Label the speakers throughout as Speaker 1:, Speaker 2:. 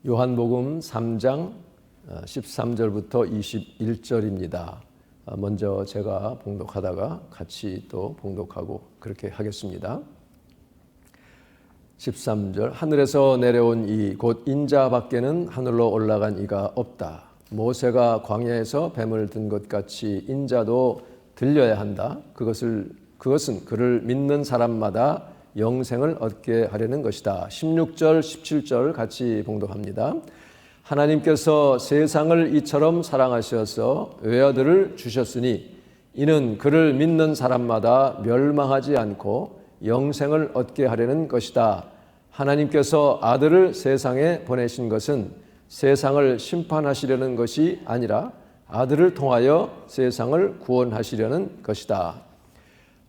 Speaker 1: 요한복음 3장 13절부터 21절입니다. 먼저 제가 봉독하다가 같이 또 봉독하고 그렇게 하겠습니다. 13절 하늘에서 내려온 이 곧 인자 밖에는 하늘로 올라간 이가 없다. 모세가 광야에서 뱀을 든 것 같이 인자도 들려야 한다. 그것은 그를 믿는 사람마다 영생을 얻게 하려는 것이다. 16절 17절 같이 봉독합니다. 하나님께서 세상을 이처럼 사랑하셔서 외아들을 주셨으니 이는 그를 믿는 사람마다 멸망하지 않고 영생을 얻게 하려는 것이다. 하나님께서 아들을 세상에 보내신 것은 세상을 심판하시려는 것이 아니라 아들을 통하여 세상을 구원하시려는 것이다.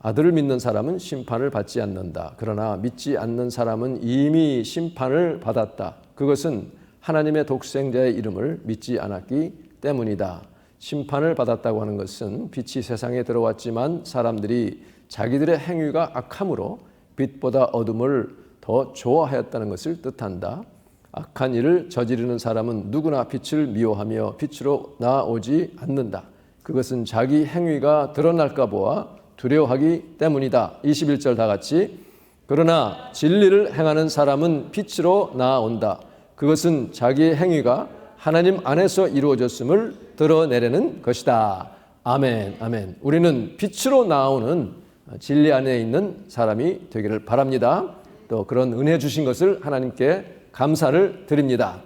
Speaker 1: 아들을 믿는 사람은 심판을 받지 않는다. 그러나 믿지 않는 사람은 이미 심판을 받았다. 그것은 하나님의 독생자의 이름을 믿지 않았기 때문이다. 심판을 받았다고 하는 것은 빛이 세상에 들어왔지만 사람들이 자기들의 행위가 악함으로 빛보다 어둠을 더 좋아하였다는 것을 뜻한다. 악한 일을 저지르는 사람은 누구나 빛을 미워하며 빛으로 나오지 않는다. 그것은 자기 행위가 드러날까 보아 두려워하기 때문이다. 21절 다 같이. 그러나 진리를 행하는 사람은 빛으로 나아온다. 그것은 자기의 행위가 하나님 안에서 이루어졌음을 드러내려는 것이다. 아멘, 아멘. 우리는 빛으로 나오는 진리 안에 있는 사람이 되기를 바랍니다. 또 그런 은혜 주신 것을 하나님께 감사를 드립니다.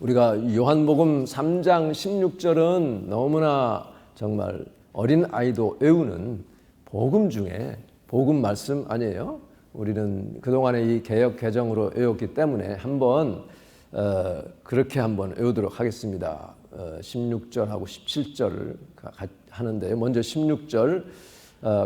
Speaker 1: 우리가 요한복음 3장 16절은 너무나 정말 어린 아이도 외우는 복음 중에 복음 말씀 아니에요? 우리는 그동안에 이 개역 개정으로 외웠기 때문에 한번 그렇게 한번 외우도록 하겠습니다. 16절하고 17절을 하는데 먼저 16절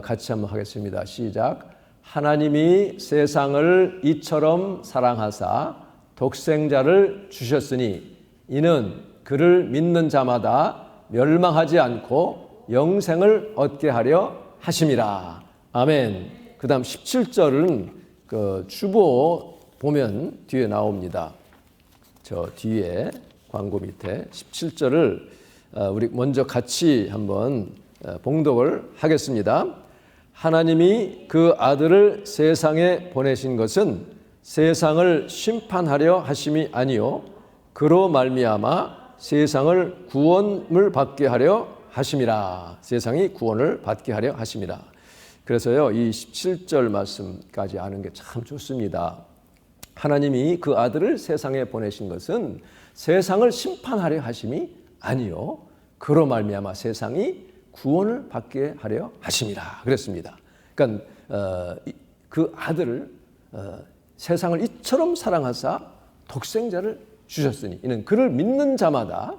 Speaker 1: 같이 한번 하겠습니다. 시작. 하나님이 세상을 이처럼 사랑하사 독생자를 주셨으니 이는 그를 믿는 자마다 멸망하지 않고 영생을 얻게 하려 하심이라. 아멘. 그 다음 17절은 그 주보 보면 뒤에 나옵니다. 저 뒤에 광고 밑에 17절을 우리 먼저 같이 한번 봉독을 하겠습니다. 하나님이 그 아들을 세상에 보내신 것은 세상을 심판하려 하심이 아니요 그로 말미암아 세상을 구원을 받게 하려 하심이라. 세상이 구원을 받게 하려 하심이라. 그래서요, 이 17절 말씀까지 아는 게 참 좋습니다. 하나님이 그 아들을 세상에 보내신 것은 세상을 심판하려 하심이 아니요 그로 말미암아 세상이 구원을 받게 하려 하심이라 그랬습니다. 그러니까 그 아들을 세상을 이처럼 사랑하사 독생자를 주셨으니 이는 그를 믿는 자마다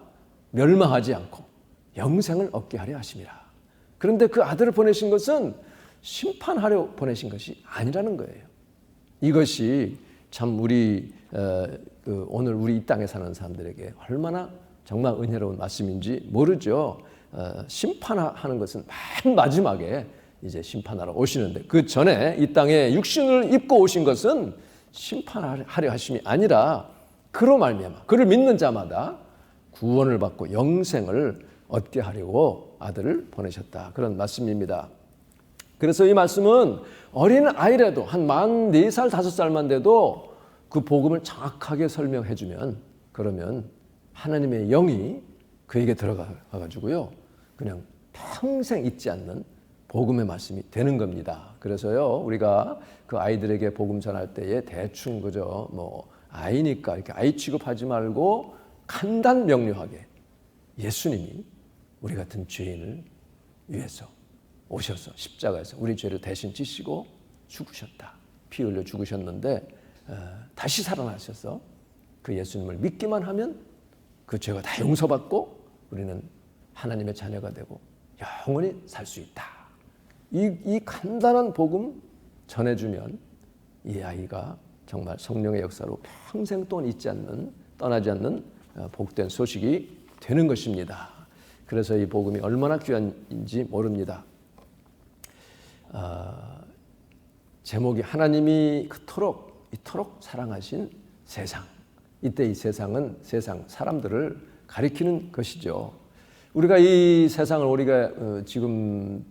Speaker 1: 멸망하지 않고 영생을 얻게 하려 하심이라. 그런데 그 아들을 보내신 것은 심판하려 보내신 것이 아니라는 거예요. 이것이 참 우리 오늘 우리 이 땅에 사는 사람들에게 얼마나 정말 은혜로운 말씀인지 모르죠. 심판하는 것은 맨 마지막에 이제 심판하러 오시는데 그 전에 이 땅에 육신을 입고 오신 것은 심판하려 하심이 아니라 그로 말미암아 그를 믿는 자마다 구원을 받고 영생을 얻게 하려고 아들을 보내셨다. 그런 말씀입니다. 그래서 이 말씀은 어린 아이라도 한 만 4살, 5살만 돼도 그 복음을 정확하게 설명해 주면 그러면 하나님의 영이 그에게 들어가 가지고요. 그냥 평생 잊지 않는 복음의 말씀이 되는 겁니다. 그래서요. 우리가 그 아이들에게 복음 전할 때에 대충 그저 뭐 아이니까 이렇게 아이 취급하지 말고 간단 명료하게 예수님이 우리 같은 죄인을 위해서 오셔서 십자가에서 우리 죄를 대신 지시고 죽으셨다. 피 흘려 죽으셨는데 다시 살아나셔서 그 예수님을 믿기만 하면 그 죄가 다 용서받고 우리는 하나님의 자녀가 되고 영원히 살 수 있다. 이 간단한 복음 전해주면 이 아이가 정말 성령의 역사로 평생 동안 잊지 않는 떠나지 않는 복된 소식이 되는 것입니다. 그래서 이 복음이 얼마나 귀한지 모릅니다. 제목이 하나님이 이토록 사랑하신 세상. 이때 이 세상은 세상 사람들을 가리키는 것이죠. 우리가 이 세상을 우리가 지금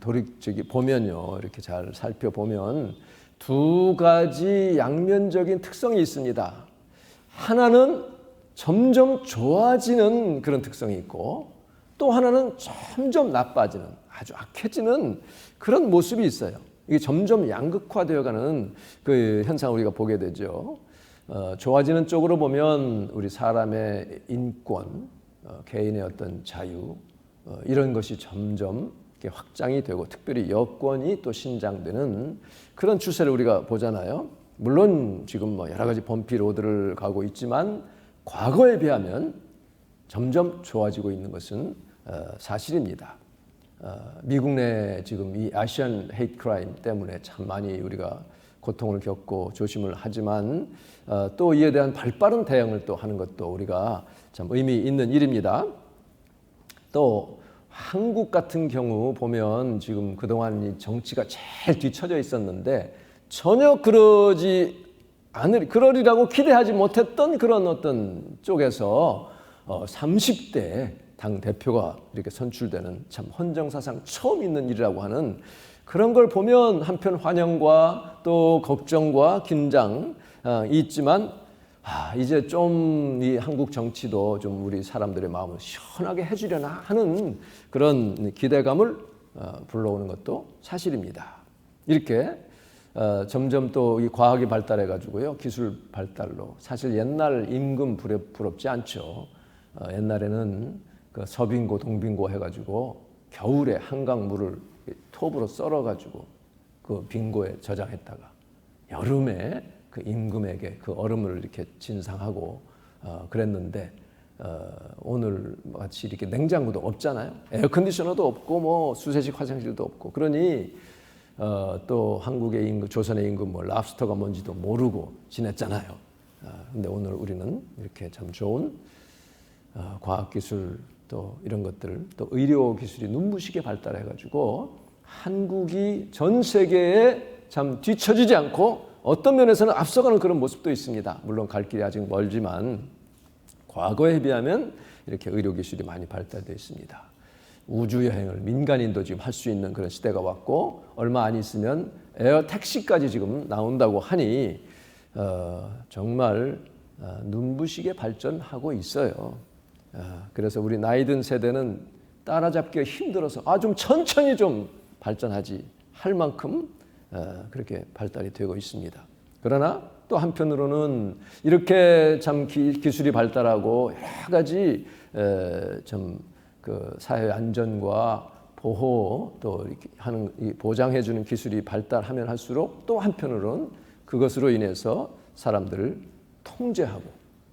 Speaker 1: 보면요, 이렇게 잘 살펴보면 두 가지 양면적인 특성이 있습니다. 하나는 점점 좋아지는 그런 특성이 있고, 또 하나는 점점 나빠지는, 아주 악해지는 그런 모습이 있어요. 이게 점점 양극화되어가는 그 현상을 우리가 보게 되죠. 좋아지는 쪽으로 보면 우리 사람의 인권, 개인의 어떤 자유, 이런 것이 점점 이렇게 확장이 되고, 특별히 여권이 또 신장되는 그런 추세를 우리가 보잖아요. 물론 지금 뭐 여러 가지 범피 로드를 가고 있지만 과거에 비하면 점점 좋아지고 있는 것은 사실입니다. 미국 내 지금 이 아시안 헤이트 크라임 때문에 참 많이 우리가 고통을 겪고 조심을 하지만 또 이에 대한 발빠른 대응을 또 하는 것도 우리가 참 의미 있는 일입니다. 또 한국 같은 경우 보면 지금 그동안 이 정치가 제일 뒤처져 있었는데 전혀 그러리라고 기대하지 못했던 그런 어떤 쪽에서 30대 당 대표가 이렇게 선출되는 참 헌정사상 처음 있는 일이라고 하는 그런 걸 보면 한편 환영과 또 걱정과 긴장이 있지만 이제 좀 이 한국 정치도 좀 우리 사람들의 마음을 시원하게 해주려나 하는 그런 기대감을 불러오는 것도 사실입니다. 이렇게 점점 또 이 과학이 발달해 가지고요, 기술 발달로 사실 옛날 임금 부럽지 않죠. 옛날에는 그 서빙고 동빙고 해가지고 겨울에 한강 물을 톱으로 썰어 가지고 그 빙고에 저장했다가 여름에 그 임금에게 그 얼음을 이렇게 진상하고 그랬는데 오늘 마치 이렇게 냉장고도 없잖아요. 에어컨디셔너도 없고 뭐 수세식 화장실도 없고, 그러니 또 한국의 임금, 조선의 임금 뭐 랍스터가 뭔지도 모르고 지냈잖아요. 근데 오늘 우리는 이렇게 참 좋은 과학기술 또 이런 것들, 또 의료기술이 눈부시게 발달해가지고 한국이 전 세계에 참 뒤처지지 않고 어떤 면에서는 앞서가는 그런 모습도 있습니다. 물론 갈 길이 아직 멀지만 과거에 비하면 이렇게 의료기술이 많이 발달되어 있습니다. 우주여행을 민간인도 지금 할 수 있는 그런 시대가 왔고, 얼마 안 있으면 에어 택시까지 지금 나온다고 하니 정말 눈부시게 발전하고 있어요. 그래서 우리 나이 든 세대는 따라잡기가 힘들어서 좀 천천히 좀 발전하지 할 만큼 그렇게 발달이 되고 있습니다. 그러나 또 한편으로는 이렇게 참 기술이 발달하고 여러 가지 좀 그 사회 안전과 보호 또 이렇게 하는 보장해주는 기술이 발달하면 할수록 또 한편으로는 그것으로 인해서 사람들을 통제하고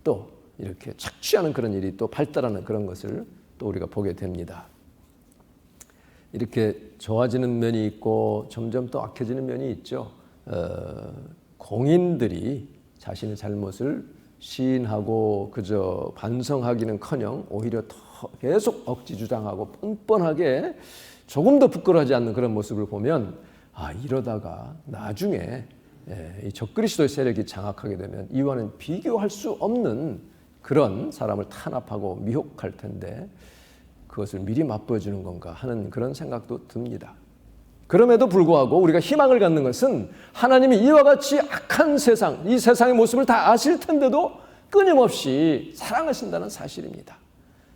Speaker 1: 또 이렇게 착취하는 그런 일이 또 발달하는 그런 것을 또 우리가 보게 됩니다. 이렇게 좋아지는 면이 있고 점점 또 악해지는 면이 있죠. 공인들이 자신의 잘못을 시인하고 그저 반성하기는커녕 오히려 더 계속 억지 주장하고 뻔뻔하게 조금도 부끄러워하지 않는 그런 모습을 보면 이러다가 나중에 이 적그리스도의 세력이 장악하게 되면 이와는 비교할 수 없는 그런 사람을 탄압하고 미혹할 텐데 그것을 미리 맛보여주는 건가 하는 그런 생각도 듭니다. 그럼에도 불구하고 우리가 희망을 갖는 것은 하나님이 이와 같이 악한 세상, 이 세상의 모습을 다 아실 텐데도 끊임없이 사랑하신다는 사실입니다.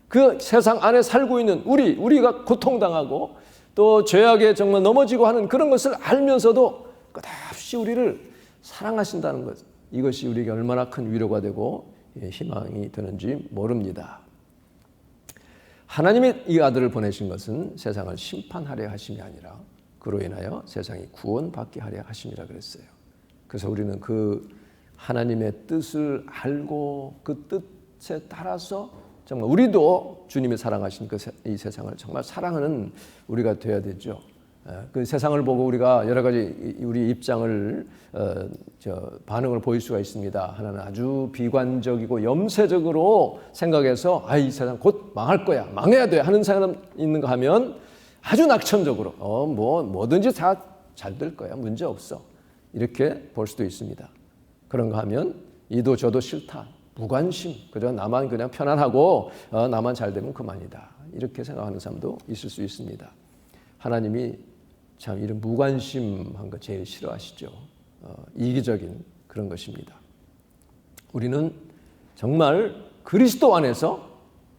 Speaker 1: 그 세상 안에 살고 있는 우리가 고통당하고 또 죄악에 정말 넘어지고 하는 그런 것을 알면서도 끝없이 우리를 사랑하신다는 것, 이것이 우리에게 얼마나 큰 위로가 되고 희망이 되는지 모릅니다. 하나님이 이 아들을 보내신 것은 세상을 심판하려 하심이 아니라 그로 인하여 세상이 구원받게 하려 하심이라 그랬어요. 그래서 우리는 그 하나님의 뜻을 알고 그 뜻에 따라서 정말 우리도 주님이 사랑하신 이 세상을 정말 사랑하는 우리가 되어야 되죠. 그 세상을 보고 우리가 여러 가지 우리 입장을 반응을 보일 수가 있습니다. 하나는 아주 비관적이고 염세적으로 생각해서 이 세상 곧 망할 거야, 망해야 돼 하는 사람 있는가 하면 아주 낙천적으로 뭐든지 다 잘 될 거야, 문제 없어, 이렇게 볼 수도 있습니다. 그런가 하면 이도 저도 싫다, 무관심, 그저 나만 그냥 편안하고 나만 잘 되면 그만이다. 이렇게 생각하는 사람도 있을 수 있습니다. 하나님이 참 이런 무관심한 거 제일 싫어하시죠. 이기적인 그런 것입니다. 우리는 정말 그리스도 안에서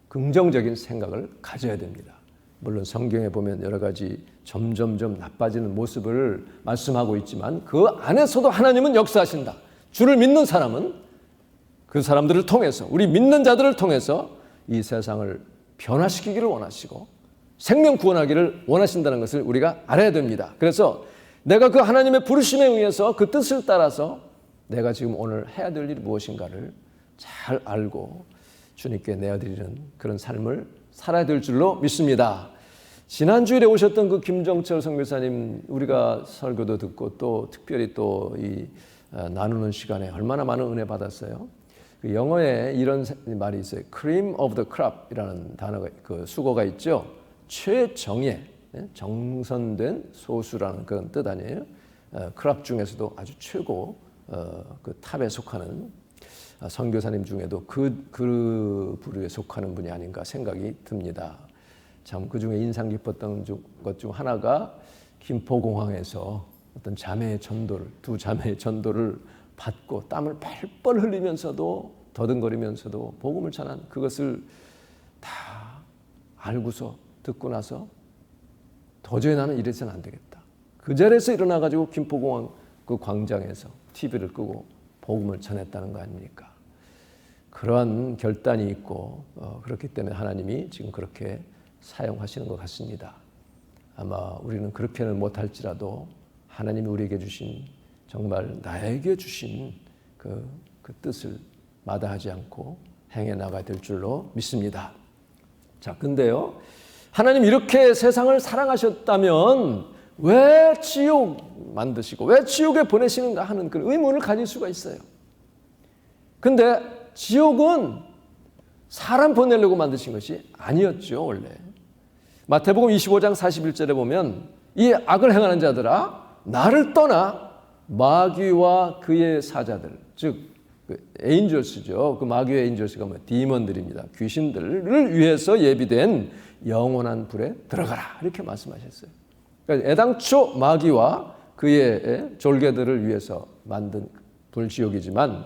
Speaker 1: 긍정적인 생각을 가져야 됩니다. 물론 성경에 보면 여러 가지 점점점 나빠지는 모습을 말씀하고 있지만 그 안에서도 하나님은 역사하신다. 주를 믿는 사람은 그 사람들을 통해서, 우리 믿는 자들을 통해서 이 세상을 변화시키기를 원하시고 생명 구원하기를 원하신다는 것을 우리가 알아야 됩니다. 그래서 내가 그 하나님의 부르심에 의해서 그 뜻을 따라서 내가 지금 오늘 해야 될 일이 무엇인가를 잘 알고 주님께 내어드리는 그런 삶을 살아야 될 줄로 믿습니다. 지난주일에 오셨던 그 김정철 선교사님, 우리가 설교도 듣고 또 특별히 또 이 나누는 시간에 얼마나 많은 은혜 받았어요. 그 영어에 이런 말이 있어요. cream of the crop이라는 단어가, 그 수고가 있죠. 최정예, 정선된 소수라는 그런 뜻 아니에요. 크랍 중에서도 아주 최고 그 탑에 속하는 선교사님 중에도 그 부류에 속하는 분이 아닌가 생각이 듭니다. 참 그 중에 인상 깊었던 것 중 하나가 김포공항에서 어떤 자매의 전도를, 두 자매의 전도를 받고 땀을 펄펄 흘리면서도 더듬거리면서도 복음을 전한 그것을 다 알고서 듣고 나서 도저히 나는 이래서는 안 되겠다. 그 자리에서 일어나가지고 김포공항 그 광장에서 TV를 끄고 복음을 전했다는 거 아닙니까? 그러한 결단이 있고 그렇기 때문에 하나님이 지금 그렇게 사용하시는 것 같습니다. 아마 우리는 그렇게는 못할지라도 하나님이 우리에게 주신, 정말 나에게 주신 그 뜻을 마다하지 않고 행해 나가야 될 줄로 믿습니다. 자, 근데요, 하나님 이렇게 세상을 사랑하셨다면 왜 지옥 만드시고 왜 지옥에 보내시는가 하는 그런 의문을 가질 수가 있어요. 근데 지옥은 사람 보내려고 만드신 것이 아니었죠, 원래. 마태복음 25장 41절에 보면 이 악을 행하는 자들아 나를 떠나 마귀와 그의 사자들, 즉 에인절스죠. 그 마귀의 에인절스가 뭐 디몬들입니다. 귀신들을 위해서 예비된 영원한 불에 들어가라, 이렇게 말씀하셨어요. 그러니까 애당초 마귀와 그의 졸개들을 위해서 만든 불지옥이지만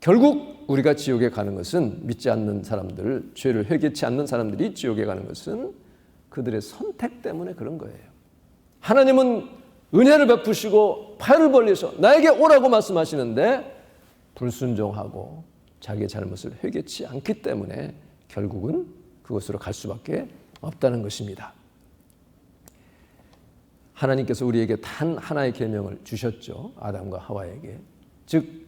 Speaker 1: 결국 우리가 지옥에 가는 것은 믿지 않는 사람들, 죄를 회개치 않는 사람들이 지옥에 가는 것은 그들의 선택 때문에 그런 거예요. 하나님은 은혜를 베푸시고 팔을 벌리셔서 나에게 오라고 말씀하시는데 불순종하고 자기의 잘못을 회개치 않기 때문에 결국은 그것으로 갈 수밖에 없다는 것입니다. 하나님께서 우리에게 단 하나의 계명을 주셨죠. 아담과 하와에게. 즉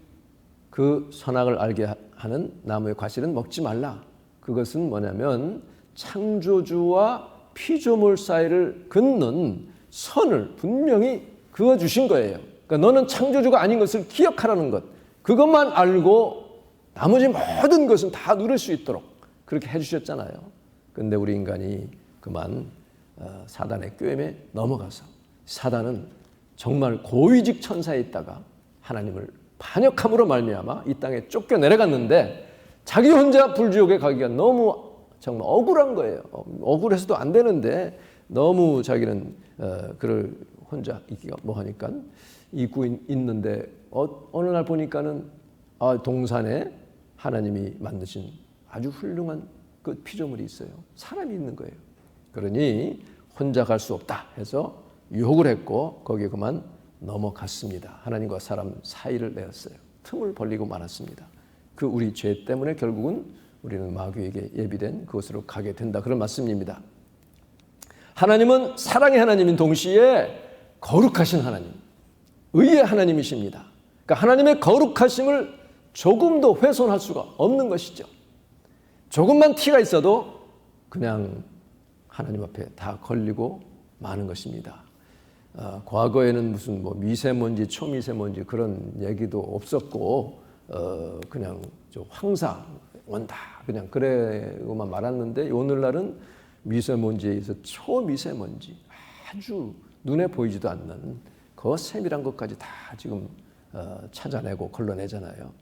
Speaker 1: 그 선악을 알게 하는 나무의 과실은 먹지 말라. 그것은 뭐냐면 창조주와 피조물 사이를 긋는 선을 분명히 그어주신 거예요. 그러니까 너는 창조주가 아닌 것을 기억하라는 것, 그것만 알고 나머지 모든 것은 다 누릴 수 있도록 그렇게 해주셨잖아요. 그런데 우리 인간이 그만 사단의 꾀임에 넘어가서 사단은 정말 고위직 천사에 있다가 하나님을 반역함으로 말미암아 이 땅에 쫓겨 내려갔는데 자기 혼자 불지옥에 가기가 너무 정말 억울한 거예요. 억울해서도 안 되는데 너무 자기는 그를 혼자 있기가 뭐하니까 있고 있는데 어느 날 보니까는 동산에 하나님이 만드신 아주 훌륭한 그 피조물이 있어요. 사람이 있는 거예요. 그러니 혼자 갈 수 없다 해서 유혹을 했고 거기에 그만 넘어갔습니다. 하나님과 사람 사이를 내었어요. 틈을 벌리고 말았습니다. 그 우리 죄 때문에 결국은 우리는 마귀에게 예비된 그것으로 가게 된다. 그런 말씀입니다. 하나님은 사랑의 하나님인 동시에 거룩하신 하나님, 의의 하나님이십니다. 그러니까 하나님의 거룩하심을 조금도 훼손할 수가 없는 것이죠. 조금만 티가 있어도 그냥 하나님 앞에 다 걸리고 마는 것입니다. 과거에는 무슨 뭐 미세먼지, 초미세먼지 그런 얘기도 없었고 그냥 황사 원다 그냥 그래고만 말았는데 오늘날은 미세먼지에 의해서 초미세먼지, 아주 눈에 보이지도 않는 그 세밀한 것까지 다 지금 찾아내고 걸러내잖아요.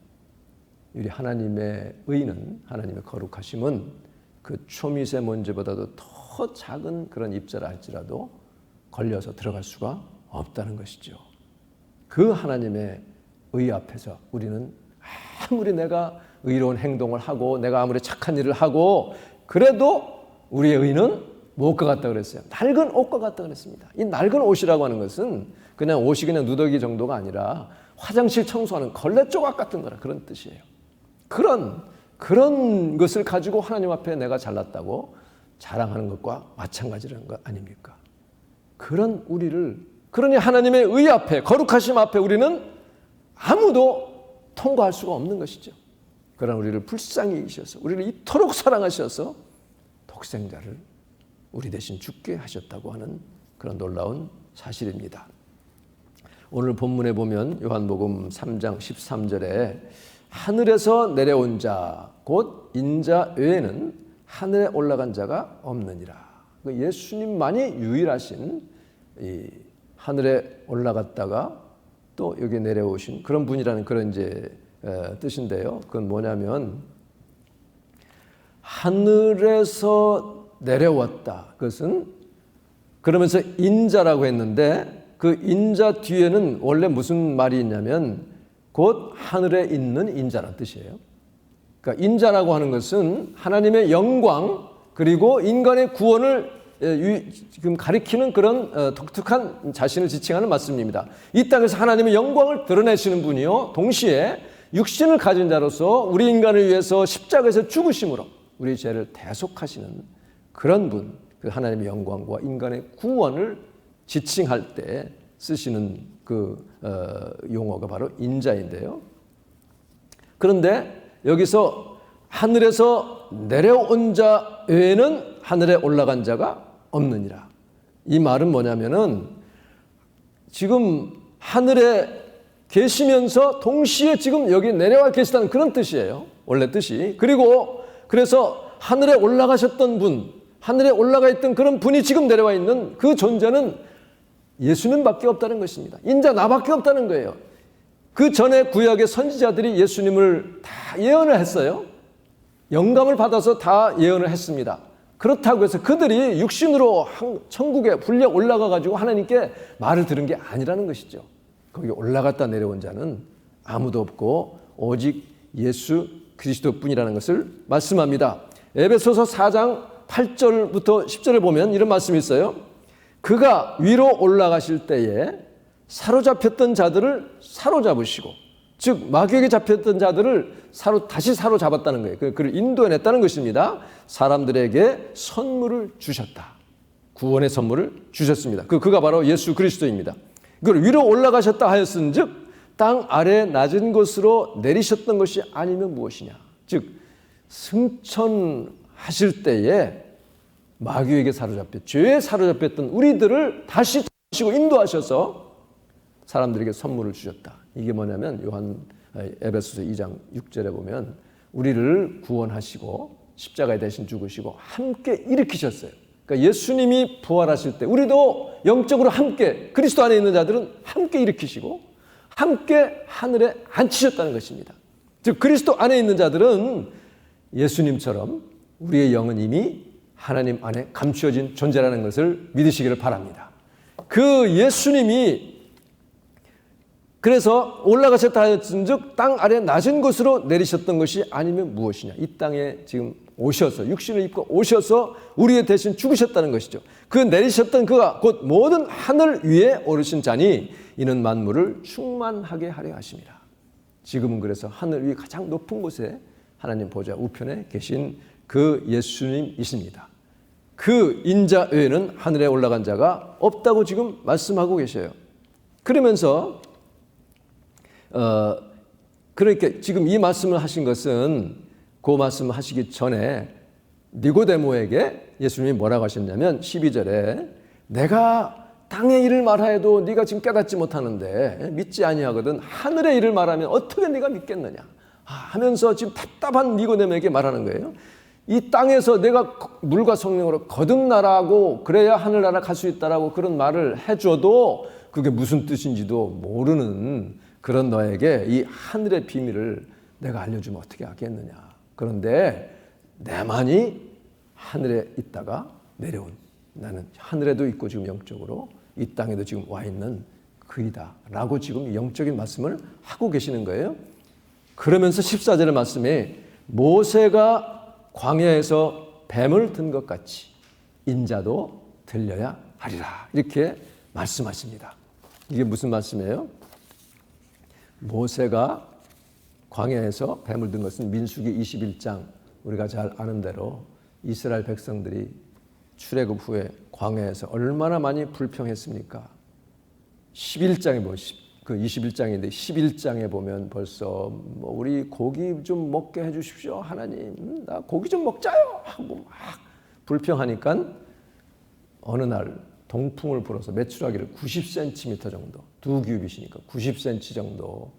Speaker 1: 우리 하나님의 의는, 하나님의 거룩하심은 그 초미세 먼지보다도 더 작은 그런 입자라 할지라도 걸려서 들어갈 수가 없다는 것이죠. 그 하나님의 의 앞에서 우리는 아무리 내가 의로운 행동을 하고 내가 아무리 착한 일을 하고 그래도 우리의 의는 무엇과 같다 그랬어요? 낡은 옷과 같다 그랬습니다. 이 낡은 옷이라고 하는 것은 그냥 옷이 그냥 누더기 정도가 아니라 화장실 청소하는 걸레 조각 같은 거라, 그런 뜻이에요. 그런 것을 가지고 하나님 앞에 내가 잘났다고 자랑하는 것과 마찬가지라는 것 아닙니까? 그런 우리를, 그러니 하나님의 의 앞에, 거룩하심 앞에 우리는 아무도 통과할 수가 없는 것이죠. 그러나 우리를 불쌍히 여기셔서, 우리를 이토록 사랑하셔서 독생자를 우리 대신 죽게 하셨다고 하는 그런 놀라운 사실입니다. 오늘 본문에 보면 요한복음 3장 13절에 하늘에서 내려온 자, 곧 인자 외에는 하늘에 올라간 자가 없느니라. 예수님만이 유일하신 이 하늘에 올라갔다가 또 여기 내려오신 그런 분이라는 그런 이제 뜻인데요. 그건 뭐냐면 하늘에서 내려왔다. 그것은 그러면서 인자라고 했는데 그 인자 뒤에는 원래 무슨 말이 있냐면 곧 하늘에 있는 인자라는 뜻이에요. 그러니까 인자라고 하는 것은 하나님의 영광 그리고 인간의 구원을 지금 가리키는 그런 독특한 자신을 지칭하는 말씀입니다. 이 땅에서 하나님의 영광을 드러내시는 분이요, 동시에 육신을 가진 자로서 우리 인간을 위해서 십자가에서 죽으심으로 우리 죄를 대속하시는 그런 분, 그 하나님의 영광과 인간의 구원을 지칭할 때 쓰시는 그 용어가 바로 인자인데요. 그런데 여기서 하늘에서 내려온 자 외에는 하늘에 올라간 자가 없느니라. 이 말은 뭐냐면은 지금 하늘에 계시면서 동시에 지금 여기 내려와 계시다는 그런 뜻이에요. 원래 뜻이. 그리고 그래서 하늘에 올라가셨던 분, 하늘에 올라가 있던 그런 분이 지금 내려와 있는 그 존재는 예수님밖에 없다는 것입니다. 인자 나밖에 없다는 거예요. 그 전에 구약의 선지자들이 예수님을 다 예언을 했어요. 영감을 받아서 다 예언을 했습니다. 그렇다고 해서 그들이 육신으로 천국에 불려 올라가 가지고 하나님께 말을 들은 게 아니라는 것이죠. 거기 올라갔다 내려온 자는 아무도 없고 오직 예수 그리스도뿐이라는 것을 말씀합니다. 에베소서 4장 8절부터 10절을 보면 이런 말씀이 있어요. 그가 위로 올라가실 때에 사로잡혔던 자들을 사로잡으시고, 즉 마귀에게 잡혔던 자들을 다시 사로잡았다는 거예요. 그를 인도해냈다는 것입니다. 사람들에게 선물을 주셨다. 구원의 선물을 주셨습니다. 그가 바로 예수 그리스도입니다. 그걸 위로 올라가셨다 하였은즉 땅 아래 낮은 곳으로 내리셨던 것이 아니면 무엇이냐. 즉 승천하실 때에 마귀에게 죄에 사로잡혔던 우리들을 다시 잡으시고 인도하셔서 사람들에게 선물을 주셨다. 이게 뭐냐면 에베소서 2장 6절에 보면 우리를 구원하시고 십자가에 대신 죽으시고 함께 일으키셨어요. 그러니까 예수님이 부활하실 때 우리도 영적으로 함께, 그리스도 안에 있는 자들은 함께 일으키시고 함께 하늘에 앉히셨다는 것입니다. 즉 그리스도 안에 있는 자들은 예수님처럼 우리의 영은 이미 하나님 안에 감추어진 존재라는 것을 믿으시기를 바랍니다. 그 예수님이 그래서 올라가셨다 하였은즉 땅 아래 낮은 곳으로 내리셨던 것이 아니면 무엇이냐. 이 땅에 지금 오셔서 육신을 입고 오셔서 우리의 대신 죽으셨다는 것이죠. 그 내리셨던 그가 곧 모든 하늘 위에 오르신 자니 이는 만물을 충만하게 하려 하심이라. 지금은 그래서 하늘 위 가장 높은 곳에 하나님 보좌 우편에 계신 그 예수님이십니다. 그 인자 외에는 하늘에 올라간 자가 없다고 지금 말씀하고 계셔요. 그러면서 그러니까 지금 이 말씀을 하신 것은 그 말씀을 하시기 전에 니고데모에게 예수님이 뭐라고 하셨냐면 12절에 내가 땅의 일을 말하여도 네가 지금 깨닫지 못하는데 믿지 아니하거든 하늘의 일을 말하면 어떻게 네가 믿겠느냐 하면서 지금 답답한 니고데모에게 말하는 거예요. 이 땅에서 내가 물과 성령으로 거듭나라고 그래야 하늘나라 갈 수 있다라고 그런 말을 해줘도 그게 무슨 뜻인지도 모르는 그런 너에게 이 하늘의 비밀을 내가 알려주면 어떻게 하겠느냐. 그런데 내만이 하늘에 있다가 내려온, 나는 하늘에도 있고 지금 영적으로 이 땅에도 지금 와 있는 그이다 라고 지금 영적인 말씀을 하고 계시는 거예요. 그러면서 14절의 말씀에 모세가 광야에서 뱀을 든 것 같이 인자도 들려야 하리라 이렇게 말씀하십니다. 이게 무슨 말씀이에요? 모세가 광야에서 뱀을 든 것은 민수기 21장, 우리가 잘 아는 대로 이스라엘 백성들이 출애굽 후에 광야에서 얼마나 많이 불평했습니까? 11장에 보면 그 21장인데 11장에 보면 벌써 뭐 우리 고기 좀 먹게 해주십시오 하나님, 나 고기 좀 먹자요 하고 막 불평하니까 어느 날 동풍을 불어서 메추라기를 90cm 정도, 두 규빗이니까 90cm 정도,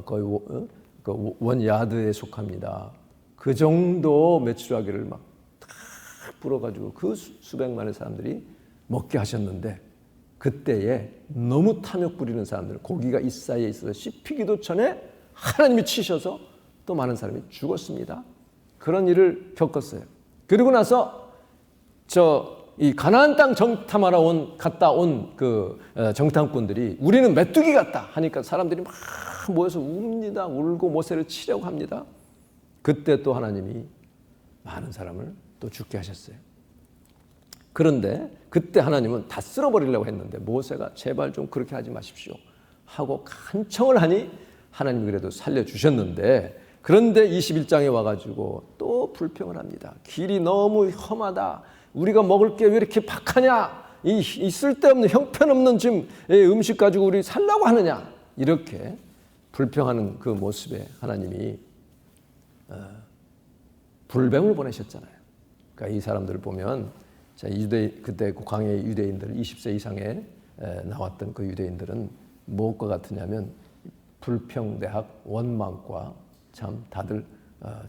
Speaker 1: 거의 원 야드에 속합니다. 그 정도 메추라기를 막 탁 불어가지고 그 수백만의 사람들이 먹게 하셨는데, 그때에 너무 탐욕 부리는 사람들, 고기가 이 사이에 있어서 씹히기도 전에 하나님이 치셔서 또 많은 사람이 죽었습니다. 그런 일을 겪었어요. 그리고 나서 이 가나안 땅 정탐하러 갔다 온 그 정탐꾼들이 우리는 메뚜기 같다 하니까 사람들이 막 모여서 웁니다. 울고 모세를 치려고 합니다. 그때 또 하나님이 많은 사람을 또 죽게 하셨어요. 그런데 그때 하나님은 다 쓸어버리려고 했는데 모세가 제발 좀 그렇게 하지 마십시오 하고 간청을 하니 하나님이 그래도 살려주셨는데, 그런데 21장에 와가지고 또 불평을 합니다. 길이 너무 험하다. 우리가 먹을 게 왜 이렇게 박하냐. 이 쓸데없는 형편없는 지금 음식 가지고 우리 살라고 하느냐. 이렇게 불평하는 그 모습에 하나님이 불뱀을 보내셨잖아요. 그러니까 이 사람들을 보면 그때 광야의 유대인들 20세 이상에 나왔던 그 유대인들은 무엇과 같으냐면 불평대학 원망과 참 다들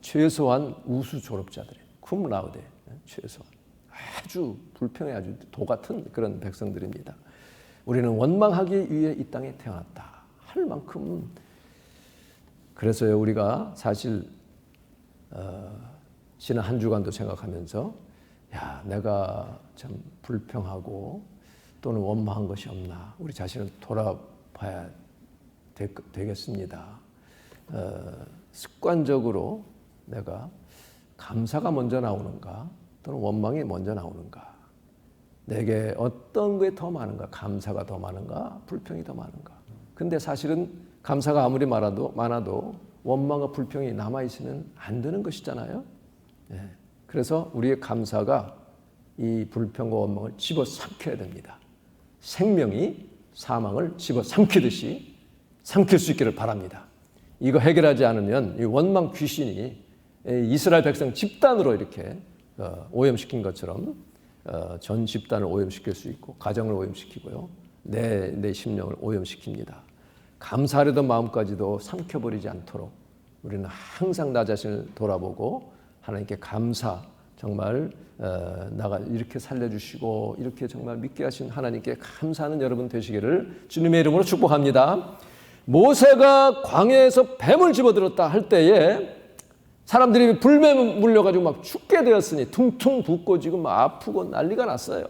Speaker 1: 최소한 우수 졸업자들이에요. 쿰라우데 최소한 아주 불평에 아주 도 같은 그런 백성들입니다. 우리는 원망하기 위해 이 땅에 태어났다 할 만큼. 그래서요, 우리가 사실 지난 한 주간도 생각하면서 내가 참 불평하고 또는 원망한 것이 없나, 우리 자신을 돌아봐야 되겠습니다. 습관적으로 내가 감사가 먼저 나오는가 또는 원망이 먼저 나오는가, 내게 어떤 게 더 많은가, 감사가 더 많은가 불평이 더 많은가. 근데 사실은 감사가 아무리 많아도 원망과 불평이 남아있으면 안 되는 것이잖아요. 그래서 우리의 감사가 이 불평과 원망을 집어삼켜야 됩니다. 생명이 사망을 집어삼키듯이 삼킬 수 있기를 바랍니다. 이거 해결하지 않으면 이 원망 귀신이 이스라엘 백성 집단으로 이렇게 오염시킨 것처럼 전 집단을 오염시킬 수 있고 가정을 오염시키고요. 내 심령을 오염시킵니다. 감사하려던 마음까지도 삼켜버리지 않도록 우리는 항상 나 자신을 돌아보고 하나님께 감사, 정말 나가 이렇게 살려주시고 이렇게 정말 믿게 하신 하나님께 감사하는 여러분 되시기를 주님의 이름으로 축복합니다. 모세가 광야에서 뱀을 집어들었다 할 때에 사람들이 불뱀에 물려가지고 막 죽게 되었으니 퉁퉁 붓고 지금 막 아프고 난리가 났어요.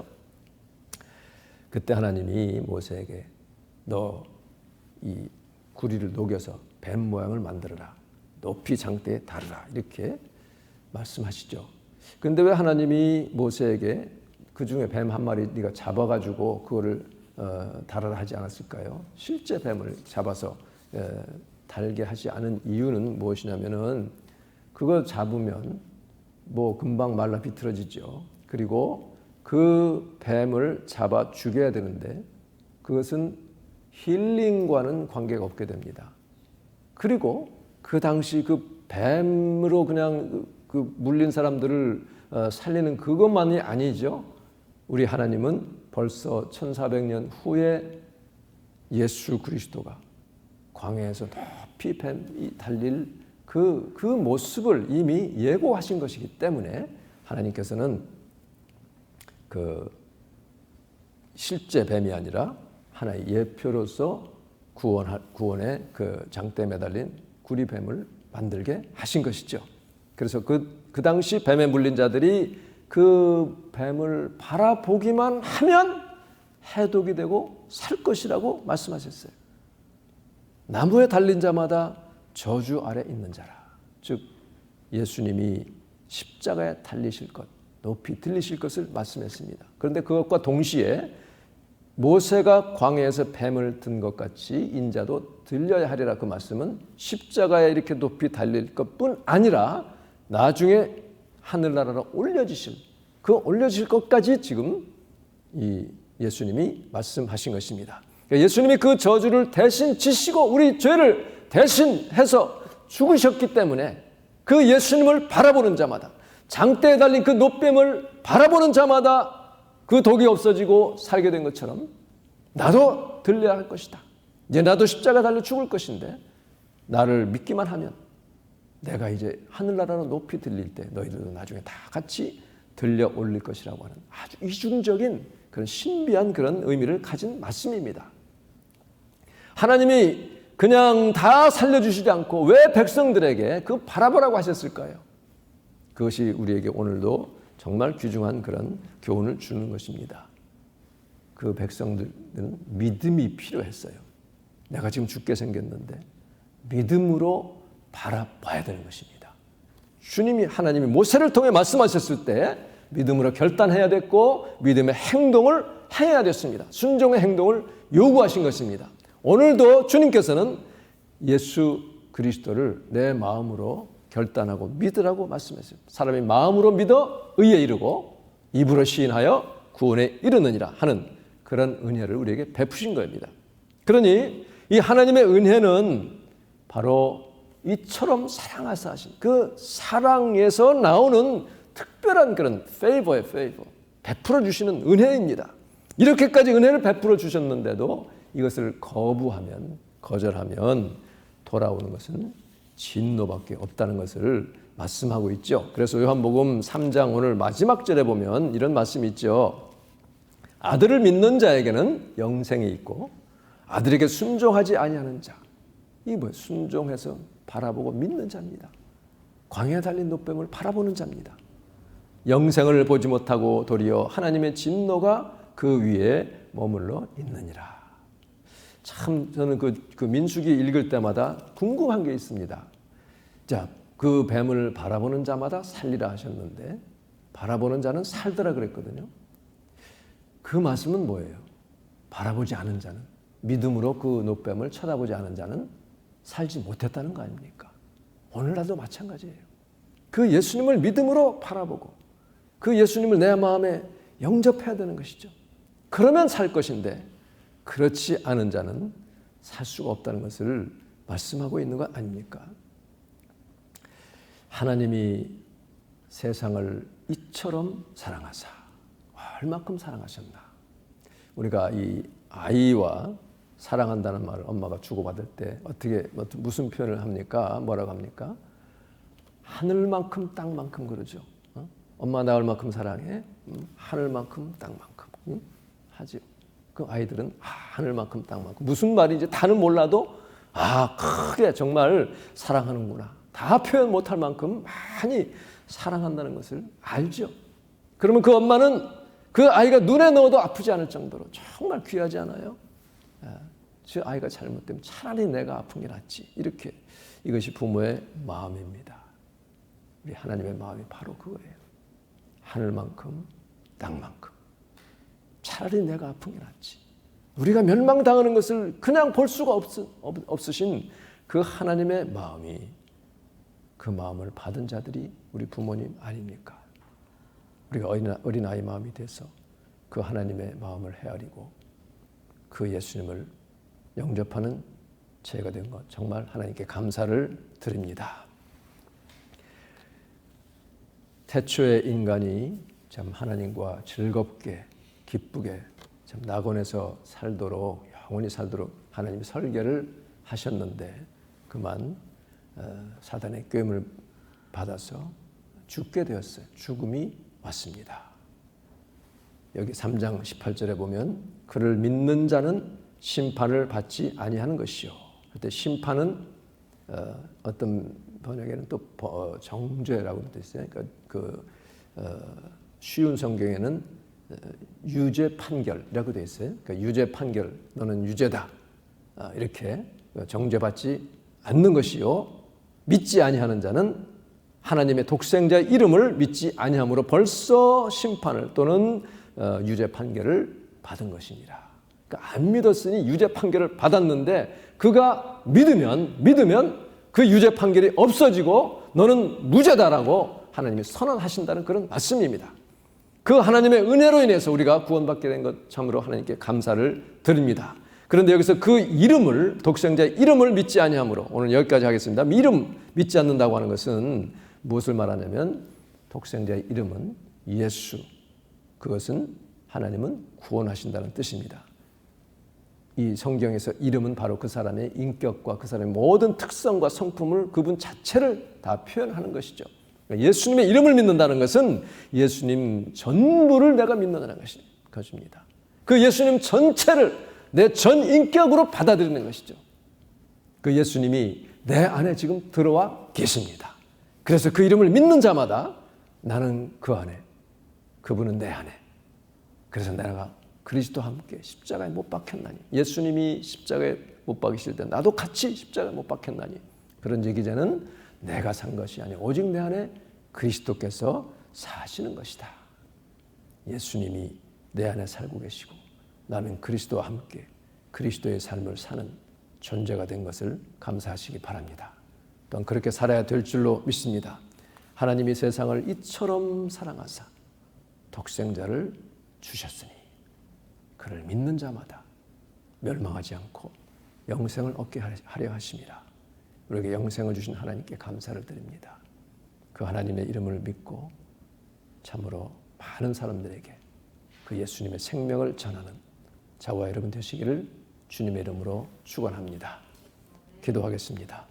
Speaker 1: 그때 하나님이 모세에게 너 이 구리를 녹여서 뱀 모양을 만들어라. 높이 장대에 다르라. 이렇게 말씀하시죠. 근데 왜 하나님이 모세에게 그 중에 뱀 한 마리 네가 잡아가지고 그거를 달아라 하지 않았을까요? 실제 뱀을 잡아서 달게 하지 않은 이유는 무엇이냐면은 그거 잡으면 뭐 금방 말라 비틀어지죠. 그리고 그 뱀을 잡아 죽여야 되는데 그것은 힐링과는 관계가 없게 됩니다. 그리고 그 당시 그 뱀으로 그냥 그 물린 사람들을 살리는 그것만이 아니죠. 우리 하나님은 벌써 1400년 후에 예수 그리스도가 광야에서 높이 뱀이 달릴 그 모습을 이미 예고하신 것이기 때문에 하나님께서는 그 실제 뱀이 아니라 하나의 예표로서 구원의 그 장대에 매달린 구리뱀을 만들게 하신 것이죠. 그래서 그 당시 뱀에 물린 자들이 그 뱀을 바라보기만 하면 해독이 되고 살 것이라고 말씀하셨어요. 나무에 달린 자마다 저주 아래 있는 자라. 즉 예수님이 십자가에 달리실 것, 높이 들리실 것을 말씀했습니다. 그런데 그것과 동시에 모세가 광야에서 뱀을 든 것 같이 인자도 들려야 하리라. 그 말씀은 십자가에 이렇게 높이 달릴 것뿐 아니라 나중에 하늘나라로 올려지실, 그 올려질 것까지 지금 이 예수님이 말씀하신 것입니다. 예수님이 그 저주를 대신 지시고 우리 죄를 대신해서 죽으셨기 때문에 그 예수님을 바라보는 자마다, 장대에 달린 그 노뱀을 바라보는 자마다 그 독이 없어지고 살게 된 것처럼 나도 들려야 할 것이다. 이제 나도 십자가 달려 죽을 것인데 나를 믿기만 하면 내가 이제 하늘나라로 높이 들릴 때 너희들도 나중에 다 같이 들려 올릴 것이라고 하는 아주 이중적인 그런 신비한 그런 의미를 가진 말씀입니다. 하나님이 그냥 다 살려주시지 않고 왜 백성들에게 그 바라보라고 하셨을까요? 그것이 우리에게 오늘도 정말 귀중한 그런 교훈을 주는 것입니다. 그 백성들은 믿음이 필요했어요. 내가 지금 죽게 생겼는데 믿음으로 바라봐야 되는 것입니다. 주님이 하나님이 모세를 통해 말씀하셨을 때 믿음으로 결단해야 됐고 믿음의 행동을 해야 됐습니다. 순종의 행동을 요구하신 것입니다. 오늘도 주님께서는 예수 그리스도를 내 마음으로 결단하고 믿으라고 말씀했어요. 사람이 마음으로 믿어 의에 이르고 입으로 시인하여 구원에 이르느니라 하는 그런 은혜를 우리에게 베푸신 겁니다. 그러니 이 하나님의 은혜는 바로 이처럼 사랑하사 하신 그 사랑에서 나오는 특별한 그런 페이버예요. 페이버. 베풀어 주시는 은혜입니다. 이렇게까지 은혜를 베풀어 주셨는데도 이것을 거절하면 돌아오는 것은 진노밖에 없다는 것을 말씀하고 있죠. 그래서 요한복음 3장 오늘 마지막 절에 보면 이런 말씀이 있죠. 아들을 믿는 자에게는 영생이 있고 아들에게 순종하지 아니하는 자, 이게 뭐예요? 순종해서 바라보고 믿는 자입니다. 광야에 달린 노뱀을 바라보는 자입니다. 영생을 보지 못하고 도리어 하나님의 진노가 그 위에 머물러 있느니라. 참 저는 그 민수기 읽을 때마다 궁금한 게 있습니다. 자, 그 뱀을 바라보는 자마다 살리라 하셨는데 바라보는 자는 살더라 그랬거든요. 그 말씀은 뭐예요? 바라보지 않은 자는, 믿음으로 그 노뱀을 쳐다보지 않은 자는 살지 못했다는 거 아닙니까? 오늘날도 마찬가지예요. 그 예수님을 믿음으로 바라보고 그 예수님을 내 마음에 영접해야 되는 것이죠. 그러면 살 것인데 그렇지 않은 자는 살 수가 없다는 것을 말씀하고 있는 것 아닙니까? 하나님이 세상을 이처럼 사랑하사 얼마큼 사랑하셨나. 우리가 이 아이와 사랑한다는 말을 엄마가 주고받을 때 무슨 표현을 합니까? 뭐라고 합니까? 하늘만큼 땅만큼 그러죠. 엄마 나 얼마큼 사랑해? 하늘만큼 땅만큼 하죠. 그 아이들은 하늘만큼 땅만큼 무슨 말인지 다는 몰라도 크게 정말 사랑하는구나. 다 표현 못할 만큼 많이 사랑한다는 것을 알죠. 그러면 그 엄마는 그 아이가 눈에 넣어도 아프지 않을 정도로 정말 귀하지 않아요? 저 아이가 잘못되면 차라리 내가 아픈 게 낫지. 이렇게 이것이 부모의 마음입니다. 우리 하나님의 마음이 바로 그거예요. 하늘만큼 땅만큼. 차라리 내가 아픈 게 낫지. 우리가 멸망당하는 것을 그냥 볼 수가 없으신 그 하나님의 마음이, 그 마음을 받은 자들이 우리 부모님 아닙니까? 우리가 어린아이 마음이 돼서 그 하나님의 마음을 헤아리고 그 예수님을 영접하는 죄가 된 것, 정말 하나님께 감사를 드립니다. 태초의 인간이 참 하나님과 즐겁게 기쁘게 참 낙원에서 살도록, 영원히 살도록 하나님이 설계를 하셨는데 그만 사단의 꾀임을 받아서 죽게 되었어요. 죽음이 왔습니다. 여기 3장 18절에 보면 그를 믿는 자는 심판을 받지 아니하는 것이요. 그때 심판은 어떤 번역에는 또 정죄라고 되어 있어요. 그러니까 쉬운 성경에는 유죄 판결이라고 되어 있어요. 그러니까 유죄 판결, 너는 유죄다. 이렇게 정죄받지 않는 것이요. 믿지 아니하는 자는 하나님의 독생자의 이름을 믿지 아니함으로 벌써 심판을 또는 유죄 판결을 받은 것이니라. 그러니까 안 믿었으니 유죄 판결을 받았는데 그가 믿으면 그 유죄 판결이 없어지고 너는 무죄다라고 하나님이 선언하신다는 그런 말씀입니다. 그 하나님의 은혜로 인해서 우리가 구원받게 된 것 참으로 하나님께 감사를 드립니다. 그런데 여기서 그 이름을, 독생자의 이름을 믿지 아니함으로, 오늘 여기까지 하겠습니다. 이름 믿지 않는다고 하는 것은 무엇을 말하냐면 독생자의 이름은 예수, 그것은 하나님은 구원하신다는 뜻입니다. 이 성경에서 이름은 바로 그 사람의 인격과 그 사람의 모든 특성과 성품을, 그분 자체를 다 표현하는 것이죠. 예수님의 이름을 믿는다는 것은 예수님 전부를 내가 믿는다는 것입니다. 그 예수님 전체를 내 전 인격으로 받아들이는 것이죠. 그 예수님이 내 안에 지금 들어와 계십니다. 그래서 그 이름을 믿는 자마다 나는 그 안에, 그분은 내 안에. 그래서 내가 그리스도와 함께 십자가에 못 박혔나니, 예수님이 십자가에 못 박이실 때 나도 같이 십자가에 못 박혔나니, 그런 얘기자는 내가 산 것이 아니라 오직 내 안에 그리스도께서 사시는 것이다. 예수님이 내 안에 살고 계시고 나는 그리스도와 함께 그리스도의 삶을 사는 존재가 된 것을 감사하시기 바랍니다. 또한 그렇게 살아야 될 줄로 믿습니다. 하나님이 세상을 이처럼 사랑하사 독생자를 주셨으니 그를 믿는 자마다 멸망하지 않고 영생을 얻게 하려 하심이라. 우리에게 영생을 주신 하나님께 감사를 드립니다. 그 하나님의 이름을 믿고 참으로 많은 사람들에게 그 예수님의 생명을 전하는 저와 여러분 되시기를 주님의 이름으로 축원합니다. 기도하겠습니다.